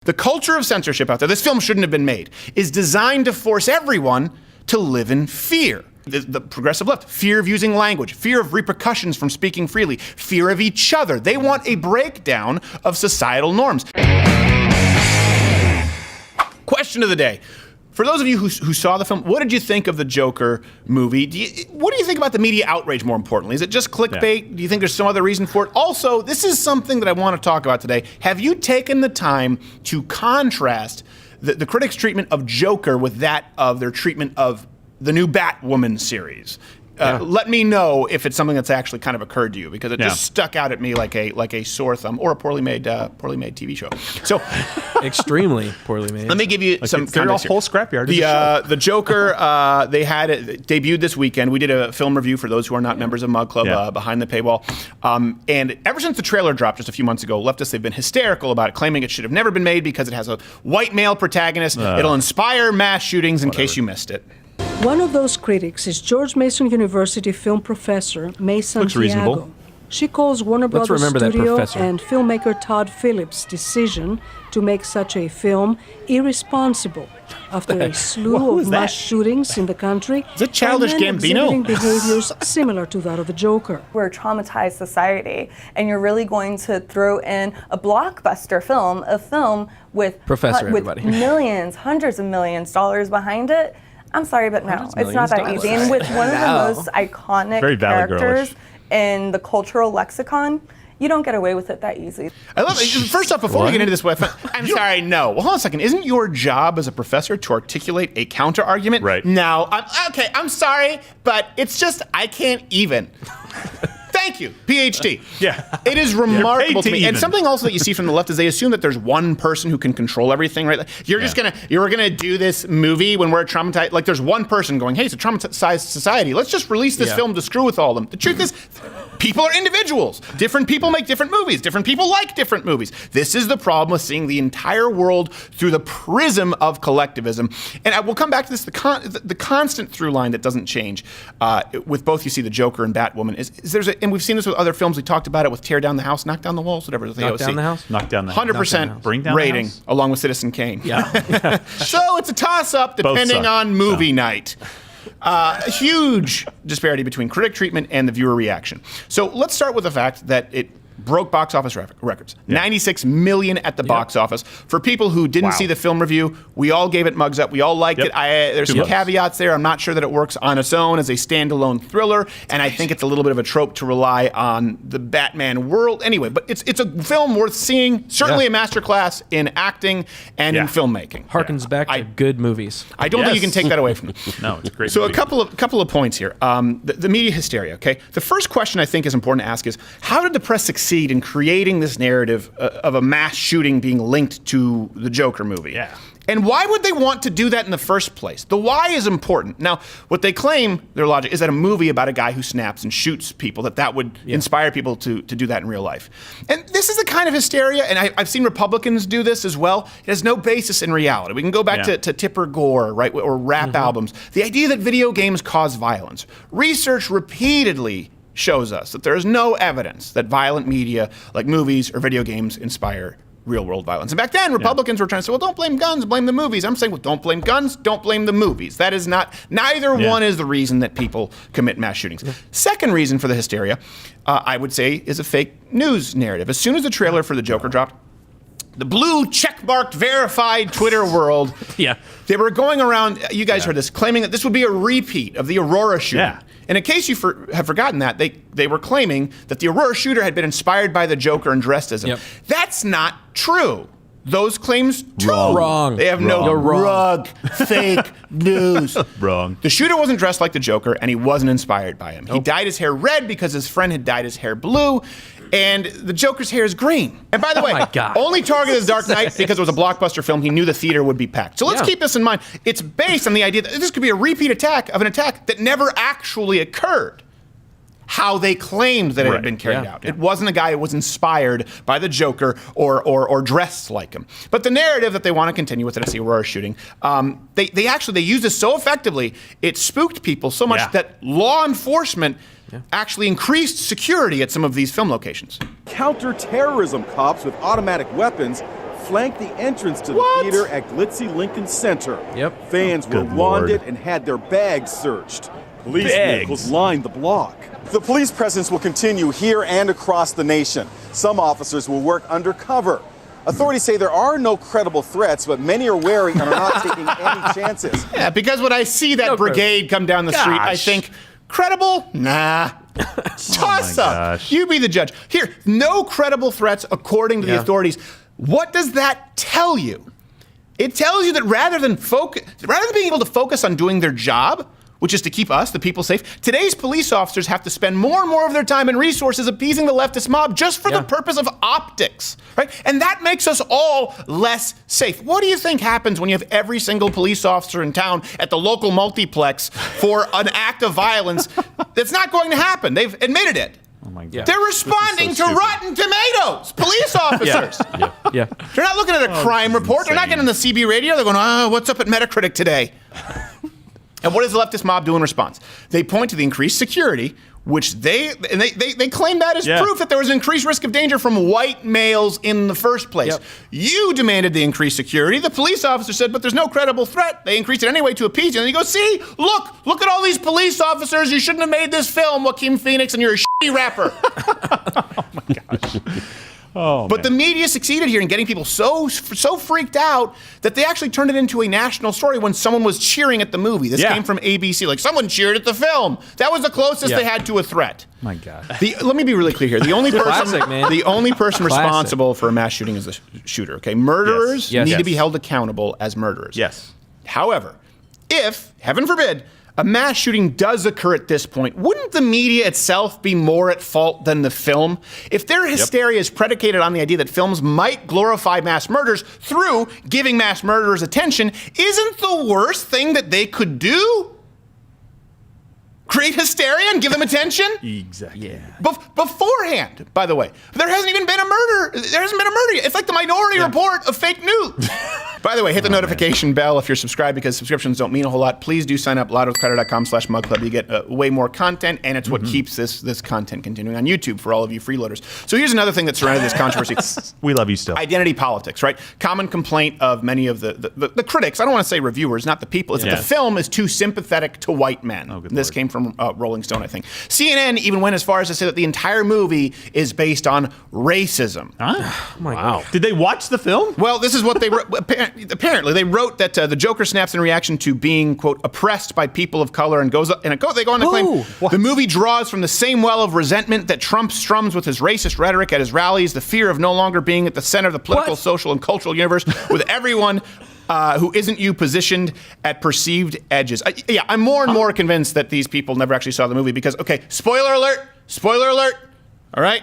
The culture of censorship out there, this film shouldn't have been made, is designed to force everyone to live in fear. The progressive left, fear of using language, fear of repercussions from speaking freely, fear of each other. They want a breakdown of societal norms. Question of the day. For those of you who saw the film, what did you think of the Joker movie? What do you think about the media outrage, more importantly? Is it just clickbait? Yeah. Do you think there's some other reason for it? Also, this is something that I want to talk about today. Have you taken the time to contrast the critics' treatment of Joker with that of their treatment of the new Batwoman series? Let me know if it's something that's actually kind of occurred to you, because it just stuck out at me like a sore thumb, or a poorly made TV show. So extremely poorly made. Let me give you some they're a whole scrapyard. The Joker, they had it debuted this weekend. We did a film review for those who are not members of Mug Club behind the paywall. And ever since the trailer dropped just a few months ago, leftists have been hysterical about it, claiming it should have never been made because it has a white male protagonist. It'll inspire mass shootings. In case you missed it. One of those critics is George Mason University film professor May Santiago. Reasonable. She calls Warner Brothers Studio and filmmaker Todd Phillips' decision to make such a film irresponsible after a slew of mass shootings in the country. Is it Childish Gambino? Behaviors similar to that of the Joker. We're a traumatized society, and you're really going to throw in a blockbuster film, a film with millions, hundreds of millions dollars behind it. I'm sorry, but no, it's not that easy. And with one of the most iconic characters in the cultural lexicon, you don't get away with it that easy. I love it. First off, before we get into this, I'm sorry, no. Well, hold on a second. Isn't your job as a professor to articulate a counter argument? Right. No. I'm sorry, but it's just, I can't even. Thank you, PhD. Yeah. It is remarkable to me. And something also that you see from the left is they assume that there's one person who can control everything, right? You're gonna do this movie when we're traumatized. Like, there's one person going, hey, it's a traumatized society. Let's just release this film to screw with all of them. The truth is, people are individuals. Different people make different movies. Different people like different movies. This is the problem with seeing the entire world through the prism of collectivism. And I will come back to this. The constant through line that doesn't change with both, you see, the Joker and Batwoman is there's and we've seen this with other films. We talked about it with Tear Down the House, Knock Down the Walls, whatever. Knock Down the House? Knock Down the House. 100% Bring Down rating, the House? along with Citizen Kane. Yeah. So it's a toss-up depending on movie night. A huge disparity between critic treatment and the viewer reaction. So let's start with the fact that it broke box office records. 96 million at the box office. For people who didn't see the film review, we all gave it mugs up. We all liked it. There's some caveats there. I'm not sure that it works on its own as a standalone thriller, and I think it's a little bit of a trope to rely on the Batman world. Anyway, but it's a film worth seeing. Certainly a masterclass in acting and in filmmaking. Harkens back to good movies. I don't think you can take that away from me. No, it's a great So movie. a couple of points here. The media hysteria, okay? The first question I think is important to ask is, how did the press succeed in creating this narrative of a mass shooting being linked to the Joker movie? Yeah. And why would they want to do that in the first place? The why is important. Now, what they claim, their logic, is that a movie about a guy who snaps and shoots people, that would inspire people to do that in real life. And this is the kind of hysteria, and I've seen Republicans do this as well. It has no basis in reality. We can go back to Tipper Gore, right, or rap albums. The idea that video games cause violence. Research repeatedly shows us that there is no evidence that violent media like movies or video games inspire real-world violence. And back then, Republicans were trying to say, well, don't blame guns, blame the movies. I'm saying, well, don't blame guns, don't blame the movies. That is not, neither one is the reason that people commit mass shootings. Second reason for the hysteria, I would say, is a fake news narrative. As soon as the trailer for the Joker dropped, the blue checkmarked verified Twitter world, they were going around, you guys heard this, claiming that this would be a repeat of the Aurora shooting. And in case you have forgotten that, they were claiming that the Aurora shooter had been inspired by the Joker and dressed as him. That's not true. Those claims, wrong. They have no rug, fake news. Wrong. The shooter wasn't dressed like the Joker, and he wasn't inspired by him. He dyed his hair red because his friend had dyed his hair blue, and the Joker's hair is green. And by the way, only targeted The Dark Knight because it was a blockbuster film. He knew the theater would be packed. So let's keep this in mind. It's based on the idea that this could be a repeat attack of an attack that never actually occurred. How they claimed that it had been carried out. It wasn't a guy who was inspired by the Joker or dressed like him. But the narrative that they want to continue with it, the Aurora shooting, they used this so effectively, it spooked people so much that law enforcement actually increased security at some of these film locations. Counter-terrorism cops with automatic weapons flanked the entrance to the theater at glitzy Lincoln Center. Yep. Fans were wanded and had their bags searched. Police vehicles lined the block. The police presence will continue here and across the nation. Some officers will work undercover. Authorities say there are no credible threats, but many are wary and are not taking any chances. Yeah, because when I see that brigade come down the street, I think, credible? Nah. Toss up. You be the judge. Here, no credible threats according to the authorities. What does that tell you? It tells you that rather than being able to focus on doing their job, which is to keep us, the people, safe, today's police officers have to spend more and more of their time and resources appeasing the leftist mob just for the purpose of optics, right? And that makes us all less safe. What do you think happens when you have every single police officer in town at the local multiplex for an act of violence that's not going to happen? They've admitted it. Oh my God. They're responding to Rotten Tomatoes, police officers. Yeah. They're not looking at a crime report. They're not getting on the CB radio. They're going, what's up at Metacritic today? And what does the leftist mob do in response? They point to the increased security, which they claim that as proof that there was an increased risk of danger from white males in the first place. Yep. You demanded the increased security. The police officer said, but there's no credible threat. They increased it anyway to appease you. And you go, see, look at all these police officers. You shouldn't have made this film, Joaquin Phoenix, and you're a shitty rapper. Oh my gosh. But the media succeeded here in getting people so freaked out that they actually turned it into a national story when someone was cheering at the movie. This came from ABC. Like, someone cheered at the film. That was the closest they had to a threat. My God. Let me be really clear here. The only person responsible for a mass shooting is the shooter. Okay, murderers need to be held accountable as murderers. Yes. However, if, heaven forbid, a mass shooting does occur at this point, wouldn't the media itself be more at fault than the film? If their hysteria is predicated on the idea that films might glorify mass murders through giving mass murderers attention, isn't the worst thing that they could do create hysteria and give them attention? Exactly. Yeah. Beforehand, by the way, there hasn't even been a murder. There hasn't been a murder yet. It's like the Minority Report of fake news. By the way, hit the notification bell if you're subscribed, because subscriptions don't mean a whole lot. Please do sign up, louderwithcrowder.com/mugclub. You get way more content, and it's what keeps this content continuing on YouTube for all of you freeloaders. So here's another thing that surrounded this controversy. We love you still. Identity politics, right? Common complaint of many of the critics, I don't want to say reviewers, not the people, is that the film is too sympathetic to white men. Oh, good this Lord. came from Rolling Stone, I think. CNN even went as far as to say that the entire movie is based on racism. Wow. Did they watch the film? Well, this is what they wrote. Apparently, they wrote that the Joker snaps in reaction to being, quote, oppressed by people of color, and they go on to claim the movie draws from the same well of resentment that Trump strums with his racist rhetoric at his rallies, the fear of no longer being at the center of the political, social, and cultural universe, with everyone who isn't you positioned at perceived edges. I'm more and more convinced that these people never actually saw the movie because, okay, spoiler alert, all right?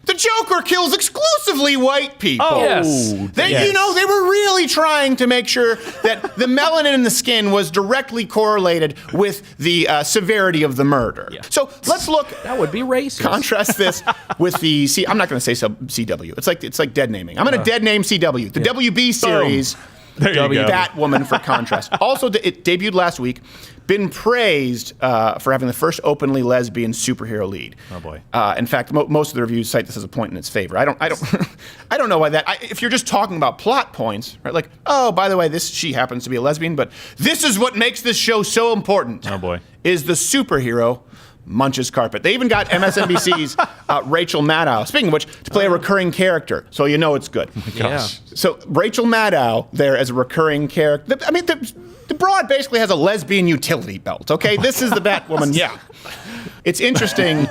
The Joker kills exclusively white people. Oh, yes. You know, they were really trying to make sure that the melanin in the skin was directly correlated with the severity of the murder. Yeah. So let's look. That would be racist. Contrast this with the I'm not going to say CW. It's like dead naming. I'm going to dead name CW. The WB series. There you go. Batwoman for contrast. Also, it debuted last week. Been praised for having the first openly lesbian superhero lead. Oh boy! In fact, most of the reviews cite this as a point in its favor. I don't I don't know why that. If you're just talking about plot points, right? Like, oh, by the way, she happens to be a lesbian, but this is what makes this show so important. Oh boy! Is the superhero munches carpet. They even got MSNBC's Rachel Maddow, speaking of which, to play a recurring character. So you know it's good. Oh my gosh. So Rachel Maddow there as a recurring character. I mean, the broad basically has a lesbian utility belt, okay? This is the Batwoman. Yeah. It's interesting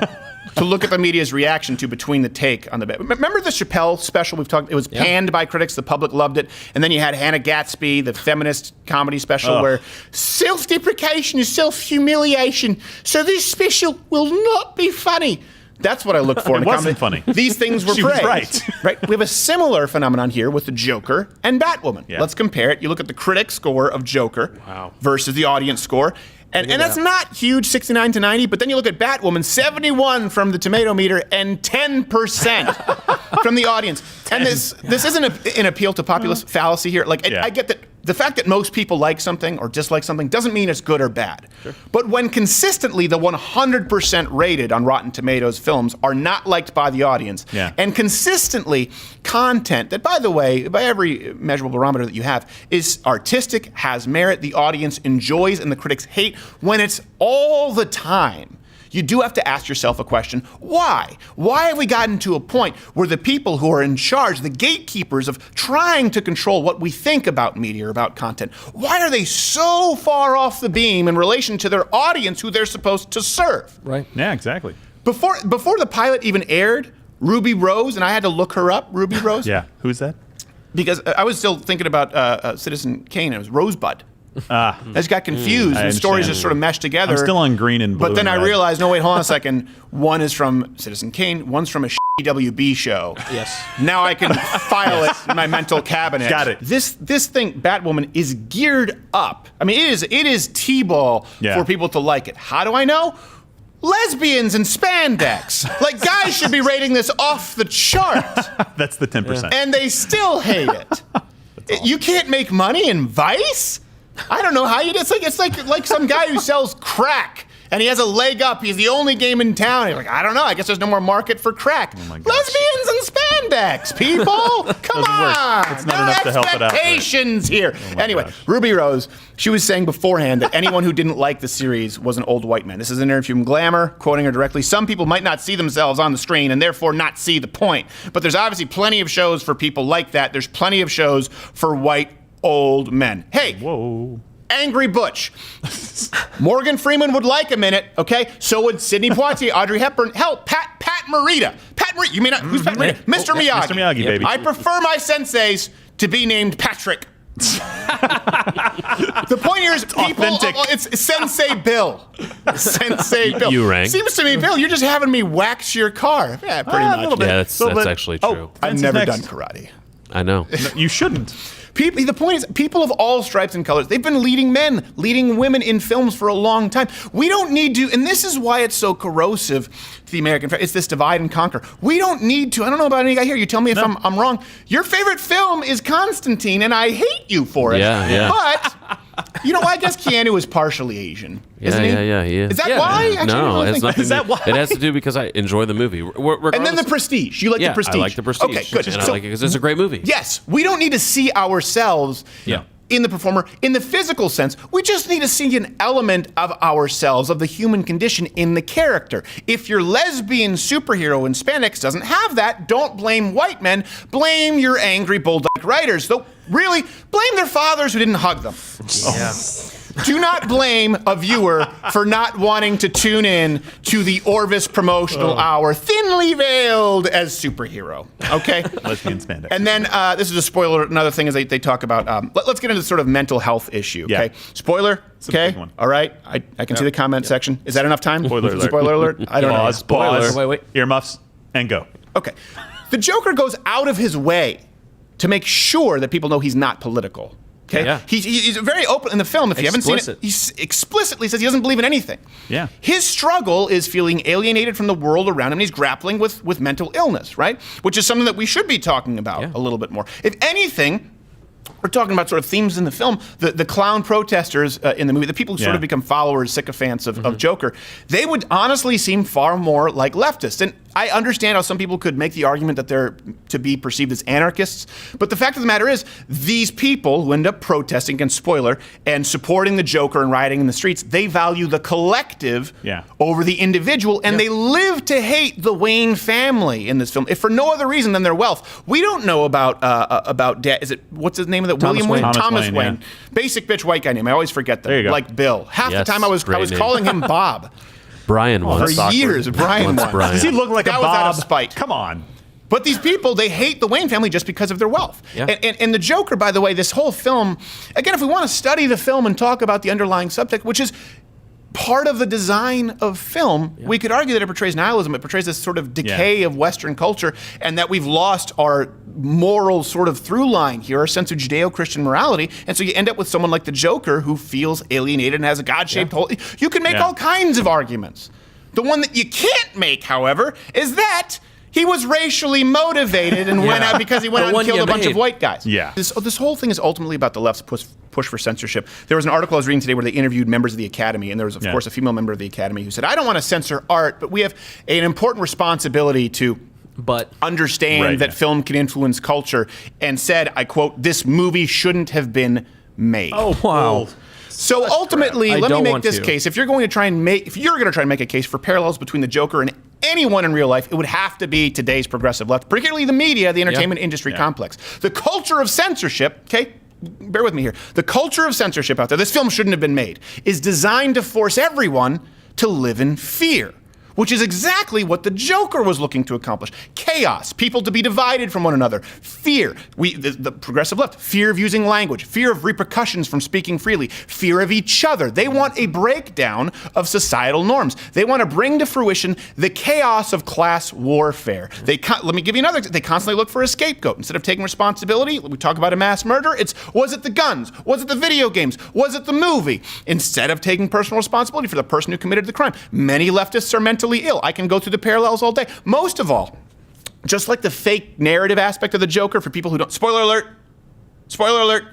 to look at the media's reaction to Between the Take on the Bat. Remember the Chappelle special we've talked? It was panned by critics. The public loved it. And then you had Hannah Gatsby, the feminist comedy special, where self-deprecation is self-humiliation. So this special will not be funny. That's what I look for in a comedy. It wasn't funny. These things were She was praised. right. We have a similar phenomenon here with the Joker and Batwoman. Yeah. Let's compare it. You look at the critic score of Joker versus the audience score. And that's not huge, 69 to 90, but then you look at Batwoman, 71 from the tomato meter and 10% from the audience. And this isn't an appeal to populist fallacy here. Like, I get that the fact that most people like something or dislike something doesn't mean it's good or bad. Sure. But when consistently the 100% rated on Rotten Tomatoes films are not liked by the audience, and consistently content that, by the way, by every measurable barometer that you have, is artistic, has merit, the audience enjoys, and the critics hate, when it's all the time, you do have to ask yourself a question: why? Why have we gotten to a point where the people who are in charge, the gatekeepers of trying to control what we think about media or about content, why are they so far off the beam in relation to their audience who they're supposed to serve? Right. Yeah, exactly. Before the pilot even aired, Ruby Rose, and I had to look her up, Ruby Rose. Yeah, who's that? Because I was still thinking about Citizen Kane, and it was Rosebud. I just got confused, and stories just sort of meshed together. I'm still on green and blue. But then I realized, no, wait, hold on a second. One is from Citizen Kane, one's from a WB show. Yes. Now I can file it in my mental cabinet. Got it. This thing, Batwoman, is geared up. I mean, it is T-ball for people to like it. How do I know? Lesbians and spandex. Like, guys should be rating this off the chart. That's the 10%. And they still hate it. You can't make money in Vice? I don't know how you do it. It's like some guy who sells crack and he has a leg up. He's the only game in town. He's like, I don't know. I guess there's no more market for crack. Oh my gosh. Lesbians and spandex, people. Come on. It's not enough to help it out. Expectations here. Anyway, Ruby Rose, she was saying beforehand that anyone who didn't like the series was an old white man. This is an interview from Glamour, quoting her directly. Some people might not see themselves on the screen and therefore not see the point. But there's obviously plenty of shows for people like that. There's plenty of shows for white old men. Hey. Whoa. Angry Butch. Morgan Freeman would like a minute, okay? So would Sidney Poitier, Audrey Hepburn, hell, Pat Morita. Pat Morita, you may not, who's Pat Morita? Mr. Miyagi. Mr. Miyagi, baby. I prefer my senseis to be named Patrick. The point here is people, it's Sensei Bill. Sensei Bill. You rang. Seems to me, Bill, you're just having me wax your car. Yeah, pretty much. A little bit. Yeah, that's actually true. I've never done karate. I know. No, you shouldn't. The point is, people of all stripes and colors, they've been leading men, leading women in films for a long time. We don't need to, and this is why it's so corrosive to the American family. It's this divide and conquer. We don't need to, I don't know about any guy here, you tell me if I'm wrong. Your favorite film is Constantine, and I hate you for it. Yeah. But, you know, I guess Keanu is partially Asian, isn't he? Yeah, he is. Is that why? Actually, no, it's nothing. Is that why? It has to do because I enjoy the movie. And then The Prestige. You like The Prestige? I like The Prestige. Okay, good. And I like it because it's a great movie. Yes, we don't need to see ourselves in the performer in the physical sense. We just need to see an element of ourselves, of the human condition in the character. If your lesbian superhero in spandex doesn't have that, don't blame white men. Blame your angry bulldog writers. Though, really, blame their fathers who didn't hug them. Yeah. Do not blame a viewer for not wanting to tune in to the Orvis promotional hour, thinly veiled as superhero. Okay? Lesbian spandex. And then, this is a spoiler, another thing is they talk about, let's get into the sort of mental health issue, okay? Yeah. Spoiler, okay? Big one. All right? I can see the comment section. Is that enough time? Spoiler alert. Spoiler alert? I don't know. Pause. Wait. Earmuffs, and go. Okay. The Joker goes out of his way to make sure that people know he's not political. Okay? Yeah. He's very open in the film. If you haven't seen it, he explicitly says he doesn't believe in anything. Yeah. His struggle is feeling alienated from the world around him, and he's grappling with mental illness, right? Which is something that we should be talking about a little bit more. If anything, we're talking about sort of themes in the film. The clown protesters in the movie, the people who sort of become followers, sycophants of Joker, they would honestly seem far more like leftists. And I understand how some people could make the argument that they're to be perceived as anarchists, but the fact of the matter is, these people who end up protesting, against spoiler, and supporting the Joker and rioting in the streets, they value the collective over the individual, and they live to hate the Wayne family in this film, if for no other reason than their wealth. We don't know about what's his name of that? Thomas William Wayne? Wayne. Thomas Wayne. Yeah. Basic bitch white guy name. I always forget that. There you go. Like Bill. Half the time I was calling him Bob. Brian once. For years, Brian once. Does he look like that a was Bob? Out of spite. Come on. But these people, they hate the Wayne family just because of their wealth. Yeah. And the Joker, by the way, this whole film, again, if we want to study the film and talk about the underlying subtext, which is part of the design of film, we could argue that it portrays nihilism. It portrays this sort of decay of Western culture, and that we've lost our moral sort of through line here, our sense of Judeo-Christian morality. And so you end up with someone like the Joker who feels alienated and has a God-shaped hole. You can make all kinds of arguments. The one that you can't make, however, is that He was racially motivated and went out because he went out and killed a bunch of white guys. Yeah. This whole thing is ultimately about the left's push for censorship. There was an article I was reading today where they interviewed members of the Academy, and there was, of course, a female member of the Academy who said, I don't want to censor art, but we have an important responsibility to understand that film can influence culture, and said, I quote, this movie shouldn't have been made. Oh, wow. So ultimately, let me make this case. If you're going to try and make a case for parallels between the Joker and anyone in real life, it would have to be today's progressive left, particularly the media, the entertainment industry complex. The culture of censorship, okay, bear with me here. The culture of censorship out there, this film shouldn't have been made, is designed to force everyone to live in fear, which is exactly what the Joker was looking to accomplish. Chaos, people to be divided from one another, fear, the progressive left, fear of using language, fear of repercussions from speaking freely, fear of each other. They want a breakdown of societal norms. They want to bring to fruition the chaos of class warfare. Let me give you another. They constantly look for a scapegoat. Instead of taking responsibility, we talk about a mass murder, was it the guns? Was it the video games? Was it the movie? Instead of taking personal responsibility for the person who committed the crime, many leftists are mentally ill. I can go through the parallels all day. Most of all, just like the fake narrative aspect of the Joker, for people who don't, spoiler alert,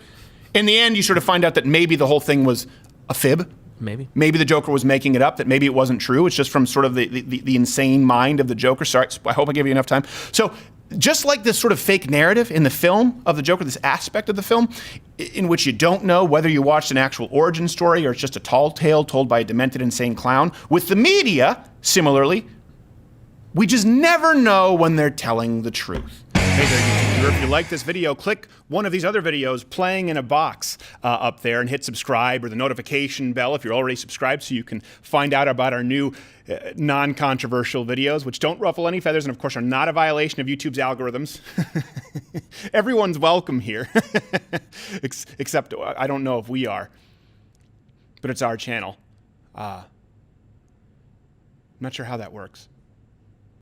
in the end you sort of find out that maybe the whole thing was a fib. Maybe the Joker was making it up, that maybe it wasn't true. It's just from sort of the insane mind of the Joker. Sorry, I hope I gave you enough time. So just like this sort of fake narrative in the film of the Joker, this aspect of the film in which you don't know whether you watched an actual origin story or it's just a tall tale told by a demented, insane clown, with the media, similarly, we just never know when they're telling the truth. Hey there, YouTuber. If you like this video, click one of these other videos playing in a box up there and hit subscribe or the notification bell if you're already subscribed so you can find out about our new non-controversial videos, which don't ruffle any feathers and, of course, are not a violation of YouTube's algorithms. Everyone's welcome here, except I don't know if we are, but it's our channel. I'm not sure how that works.